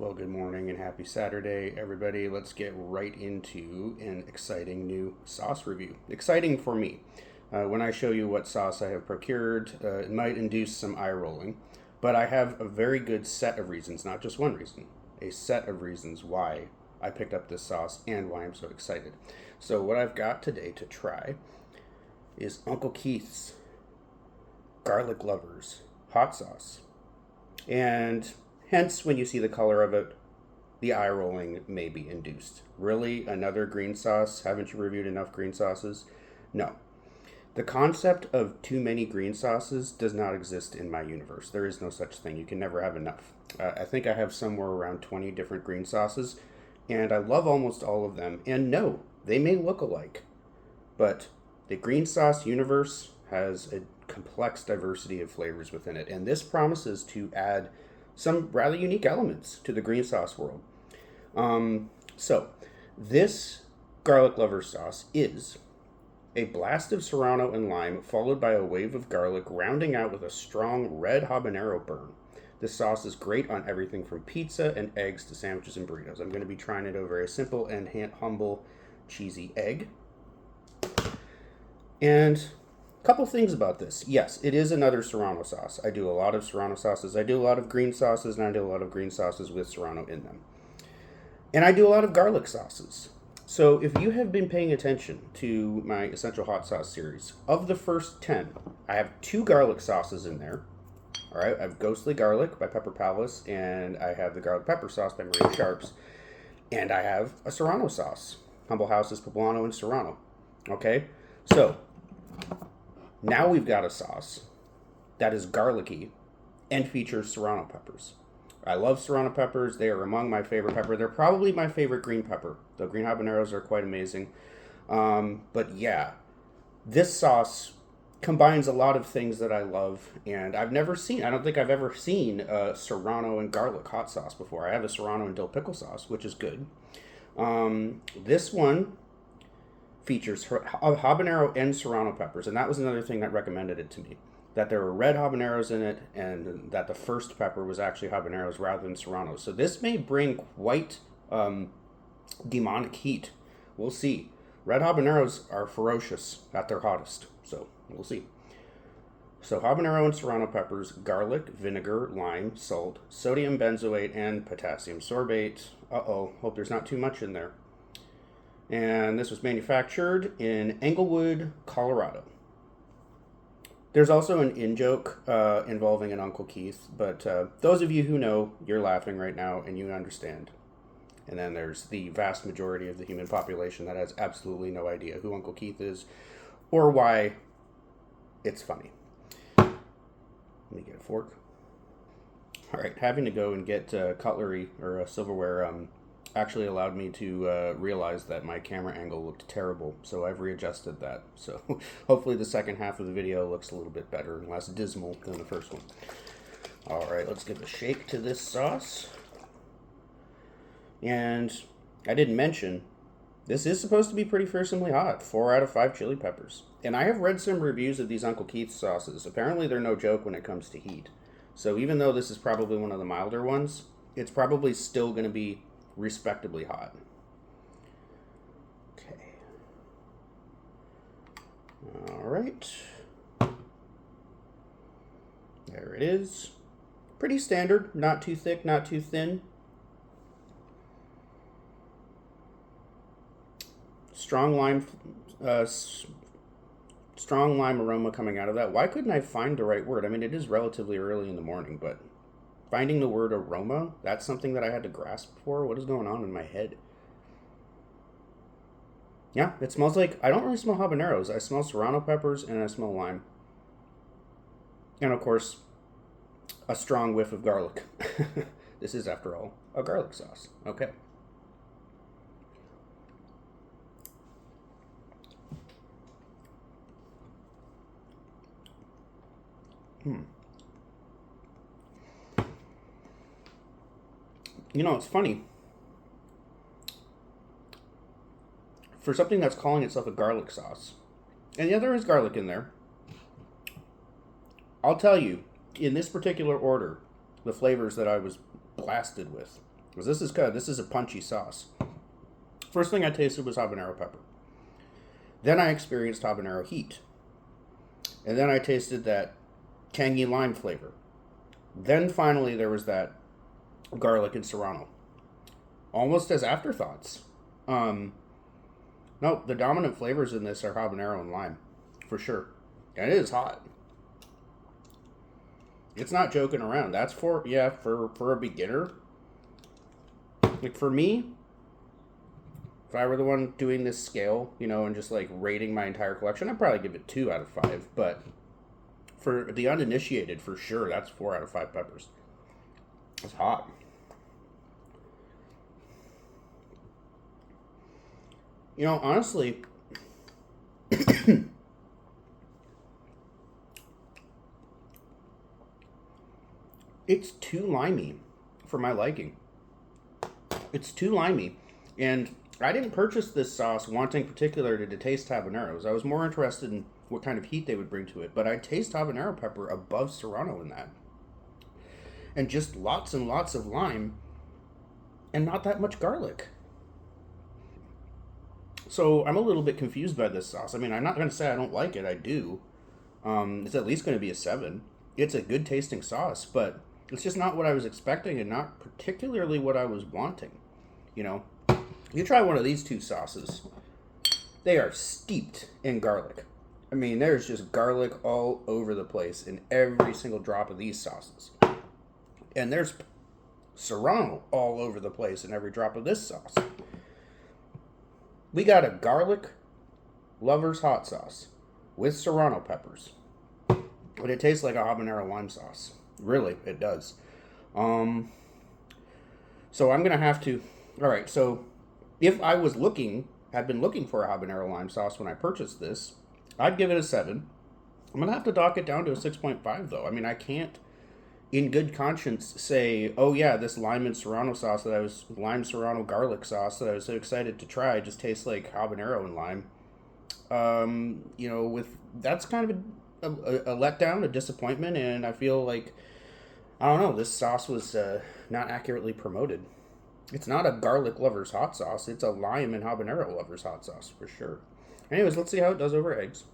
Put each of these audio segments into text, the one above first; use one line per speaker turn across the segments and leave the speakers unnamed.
Well, good morning and happy Saturday, everybody. Let's get right into an exciting new sauce review. Exciting for me. When I show you what sauce I have procured, it might induce some eye rolling, but I have a very good set of reasons, not just one reason, a set of reasons why I picked up this sauce and why I'm so excited. So, what I've got today to try is Uncle Keith's Garlic Lovers hot sauce. And hence, when you see the color of it, the eye rolling may be induced. Really? Another green sauce? Haven't you reviewed enough green sauces? No. The concept of too many green sauces does not exist in my universe. There is no such thing. You can never have enough. I think I have somewhere around 20 different green sauces, and I love almost all of them. And no, they may look alike, but the green sauce universe has a complex diversity of flavors within it, and this promises to add some rather unique elements to the green sauce world. So, this garlic lover sauce is a blast of serrano and lime, followed by a wave of garlic, rounding out with a strong red habanero burn. This sauce is great on everything from pizza and eggs to sandwiches and burritos. I'm going to be trying it over a simple and humble cheesy egg. And a couple things about this. Yes, it is another serrano sauce. I do a lot of serrano sauces. I do a lot of green sauces, and I do a lot of green sauces with serrano in them. And I do a lot of garlic sauces. So if you have been paying attention to my Essential Hot Sauce series, of the first 10, I have 2 garlic sauces in there. All right, I have Ghostly Garlic by Pepper Palace, and I have the Garlic Pepper Sauce by Maria Sharps, and I have a serrano sauce, Humble House's Poblano and Serrano. Okay, so now we've got a sauce that is garlicky and features serrano peppers. I love serrano peppers. They are among my favorite pepper. They're probably my favorite green pepper. The green habaneros are quite amazing. But yeah, this sauce combines a lot of things that I love, and I don't think I've ever seen a serrano and garlic hot sauce before. I have a serrano and dill pickle sauce, which is good. This one features habanero and serrano peppers, and that was another thing that recommended it to me. That there were red habaneros in it, and that the first pepper was actually habaneros rather than serranos. So this may bring quite demonic heat. We'll see. Red habaneros are ferocious at their hottest, so we'll see. So habanero and serrano peppers, garlic, vinegar, lime, salt, sodium benzoate, and potassium sorbate. Hope there's not too much in there. And this was manufactured in Englewood, Colorado. There's also an in-joke involving an Uncle Keith, but those of you who know, you're laughing right now and you understand. And then there's the vast majority of the human population that has absolutely no idea who Uncle Keith is or why it's funny. Let me get a fork. All right, having to go and get cutlery or silverware actually allowed me to realize that my camera angle looked terrible, so I've readjusted that. So hopefully the second half of the video looks a little bit better and less dismal than the first one. All right, let's give a shake to this sauce. And I didn't mention, this is supposed to be pretty fearsomely hot, 4 out of 5 chili peppers. And I have read some reviews of these Uncle Keith sauces. Apparently they're no joke when it comes to heat. So even though this is probably one of the milder ones, it's probably still going to be respectably hot. Okay. All right. There it is. Pretty standard, not too thick, not too thin. Strong lime aroma coming out of that. Why couldn't I find the right word? I mean, it is relatively early in the morning, but finding the word aroma, that's something that I had to grasp for. What is going on in my head? Yeah, it smells like, I don't really smell habaneros. I smell serrano peppers and I smell lime. And of course, a strong whiff of garlic. This is, after all, a garlic sauce. Okay. You know, it's funny. For something that's calling itself a garlic sauce, and yeah, there is garlic in there, I'll tell you, in this particular order, the flavors that I was blasted with Because this is good. This is a punchy sauce. First thing I tasted was habanero pepper. Then I experienced habanero heat. And then I tasted that tangy lime flavor. Then finally there was that garlic and serrano. Almost as afterthoughts. No, the dominant flavors in this are habanero and lime. For sure. And it is hot. It's not joking around. That's for a beginner. Like for me, if I were the one doing this scale, and just like rating my entire collection, I'd probably give it 2 out of 5. But for the uninitiated, for sure, that's 4 out of 5 peppers. It's hot. Honestly, it's too limey for my liking. It's too limey. And I didn't purchase this sauce wanting particularly to taste habaneros. I was more interested in what kind of heat they would bring to it. But I taste habanero pepper above serrano in that. And just lots and lots of lime and not that much garlic. So I'm a little bit confused by this sauce. I mean, I'm not going to say I don't like it. I do. It's at least going to be a 7. It's a good tasting sauce, but it's just not what I was expecting and not particularly what I was wanting. You try one of these 2 sauces. They are steeped in garlic. I mean, there's just garlic all over the place in every single drop of these sauces. And there's serrano all over the place in every drop of this sauce. We got a garlic lover's hot sauce with serrano peppers. But it tastes like a habanero lime sauce. Really, it does. So I'm going to have to... Alright, so if I had been looking for a habanero lime sauce when I purchased this, I'd give it a 7. I'm going to have to dock it down to a 6.5 though. I mean, I can't in good conscience say, oh yeah, this lime serrano garlic sauce that I was so excited to try just tastes like habanero and lime. That's kind of a letdown, a disappointment, and I feel like, I don't know, this sauce was not accurately promoted. It's not a garlic lover's hot sauce, it's a lime and habanero lover's hot sauce, for sure. Anyways, let's see how it does over eggs.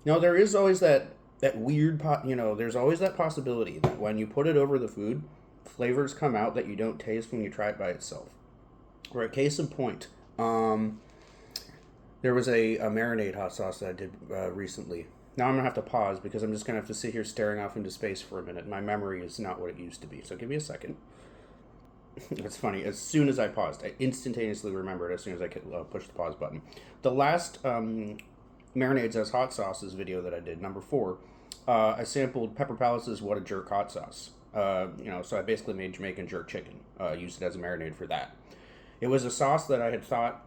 Now, there is always that weird there's always that possibility that when you put it over the food, flavors come out that you don't taste when you try it by itself. Right, case in point, there was a marinade hot sauce that I did recently. Now I'm going to have to pause because I'm just going to have to sit here staring off into space for a minute. My memory is not what it used to be, so give me a second. It's funny, as soon as I paused, I instantaneously remembered as soon as I could push the pause button. The last Marinades as Hot Sauces video that I did, number 4, I sampled Pepper Palace's What a Jerk hot sauce. So I basically made Jamaican jerk chicken, used it as a marinade for that. It was a sauce that I had thought,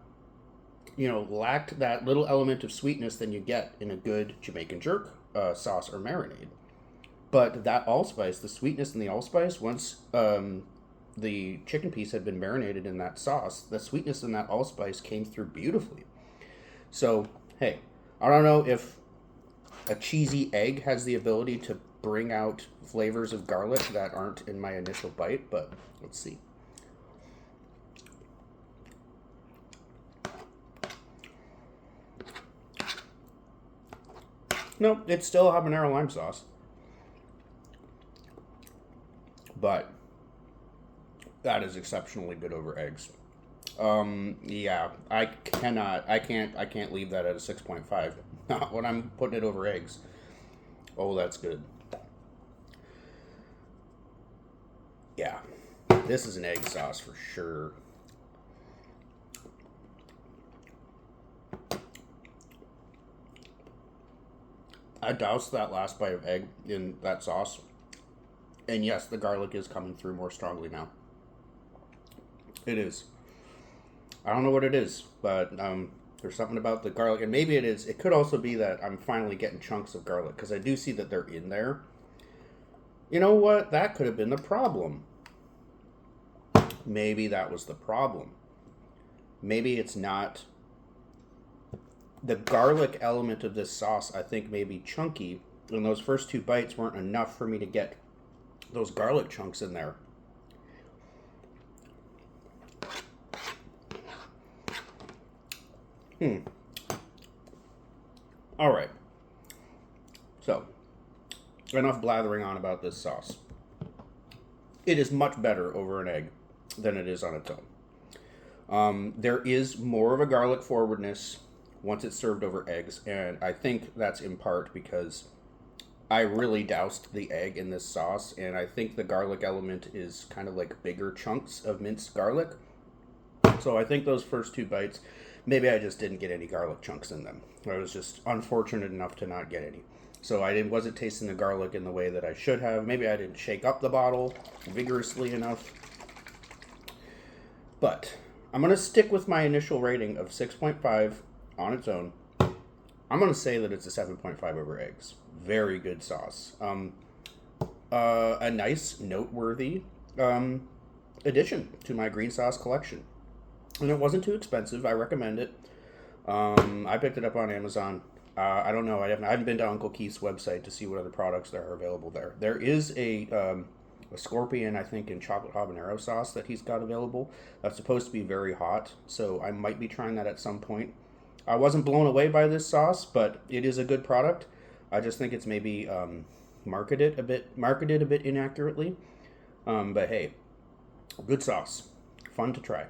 lacked that little element of sweetness than you get in a good Jamaican jerk sauce or marinade. But that allspice, the sweetness in the allspice, once the chicken piece had been marinated in that sauce, the sweetness in that allspice came through beautifully. So, hey, I don't know if a cheesy egg has the ability to bring out flavors of garlic that aren't in my initial bite, but let's see. No, it's still a habanero lime sauce. But that is exceptionally good over eggs. Yeah, I can't leave that at a 6.5. Not when I'm putting it over eggs. Oh, that's good. Yeah, this is an egg sauce for sure. I doused that last bite of egg in that sauce. And yes, the garlic is coming through more strongly now. It is. I don't know what it is, but there's something about the garlic. And maybe it is. It could also be that I'm finally getting chunks of garlic, because I do see that they're in there. You know what? That could have been the problem. Maybe that was the problem. Maybe it's not. The garlic element of this sauce, I think, may be chunky, and those first 2 bites weren't enough for me to get those garlic chunks in there. All right. So, enough blathering on about this sauce. It is much better over an egg than it is on its own. There is more of a garlic forwardness once it's served over eggs, and I think that's in part because I really doused the egg in this sauce, and I think the garlic element is kind of like bigger chunks of minced garlic. So I think those first two bites, maybe I just didn't get any garlic chunks in them. I was just unfortunate enough to not get any. So wasn't tasting the garlic in the way that I should have. Maybe I didn't shake up the bottle vigorously enough. But I'm going to stick with my initial rating of 6.5 on its own. I'm going to say that it's a 7.5 over eggs. Very good sauce. A nice, noteworthy addition to my green sauce collection. And it wasn't too expensive. I recommend it. I picked it up on Amazon. I don't know. I haven't been to Uncle Keith's website to see what other products there are available there. There is a scorpion, I think, in chocolate habanero sauce that he's got available. That's supposed to be very hot, so I might be trying that at some point. I wasn't blown away by this sauce, but it is a good product. I just think it's maybe marketed a bit inaccurately. But hey, good sauce. Fun to try.